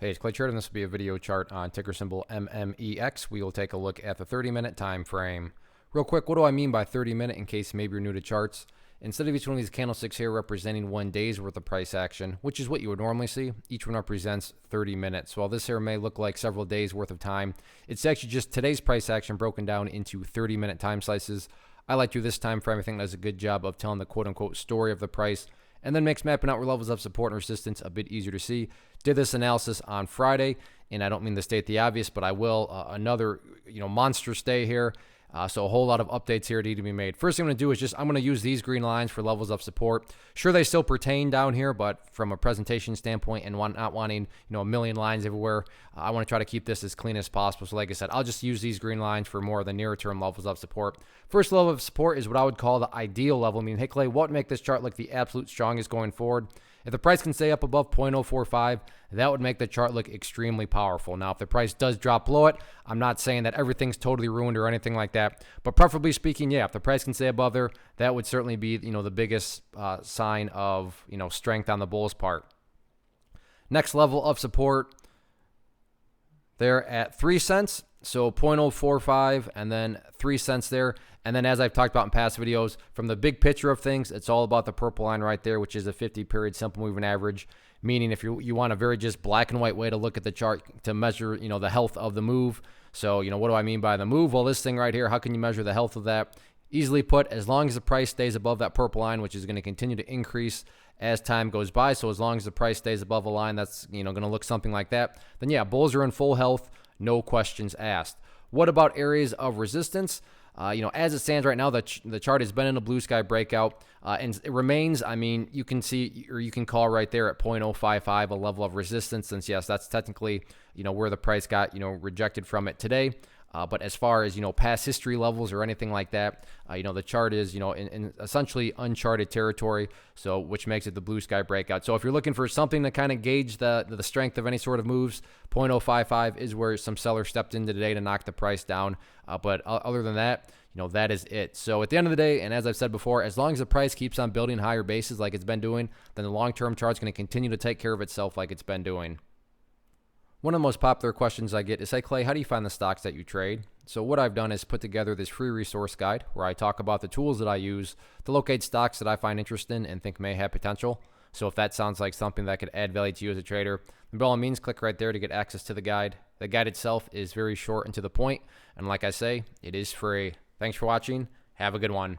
Hey, it's Clay Trader, and this will be a video chart on ticker symbol MMEX. We will take a look at the 30-minute time frame. Real quick, what do I mean by 30-minute in case maybe you're new to charts? Instead of each one of these candlesticks here representing 1 day's worth of price action, which is what you would normally see, each one represents 30 minutes. While this here may look like several days worth of time, it's actually just today's price action broken down into 30-minute time slices. I like to do this time frame. I think does a good job of telling the quote-unquote story of the price, and then makes mapping out where levels of support and resistance a bit easier to see. Did this analysis on Friday, and I don't mean to state the obvious, but I will. Another monstrous day here. So a whole lot of updates here need to be made. First thing I'm going to do is I'm going to use these green lines for levels of support. Sure, they still pertain down here, but from a presentation standpoint and not wanting a million lines everywhere, I want to try to keep this as clean as possible. So like I said, I'll just use these green lines for more of the nearer term levels of support. First level of support is what I would call the ideal level. I mean, hey Clay, what would make this chart look the absolute strongest going forward? If the price can stay up above 0.045, that would make the chart look extremely powerful. Now, if the price does drop below it, I'm not saying that everything's totally ruined or anything like that. But preferably speaking, yeah, if the price can stay above there, that would certainly be the biggest sign of strength on the bulls part. Next level of support, they're at 3 cents. So 0.045 and then 3 cents there. And then as I've talked about in past videos, from the big picture of things, it's all about the purple line right there, which is a 50-period simple moving average. Meaning if you want a very just black and white way to look at the chart to measure the health of the move. So what do I mean by the move? Well, this thing right here, how can you measure the health of that? Easily put, as long as the price stays above that purple line, which is going to continue to increase as time goes by. So as long as the price stays above a line that's going to look something like that, then yeah, bulls are in full health, no questions asked. What about areas of resistance? As it stands right now, the chart has been in a blue sky breakout, and it remains. I mean, you can see, or you can call right there at 0.055 a level of resistance, since yes, that's technically where the price got rejected from it today. But as far as past history levels or anything like that, the chart is in essentially uncharted territory, so which makes it the blue sky breakout. So if you're looking for something to kind of gauge the strength of any sort of moves, 0.055 is where some seller stepped in today to knock the price down. But other than that, that is it. So at the end of the day, and as I've said before, as long as the price keeps on building higher bases like it's been doing, then the long-term chart's going to continue to take care of itself like it's been doing. One of the most popular questions I get is, hey Clay, how do you find the stocks that you trade? So what I've done is put together this free resource guide where I talk about the tools that I use to locate stocks that I find interesting and think may have potential. So if that sounds like something that could add value to you as a trader, then by all means, click right there to get access to the guide. The guide itself is very short and to the point, and like I say, it is free. Thanks for watching. Have a good one.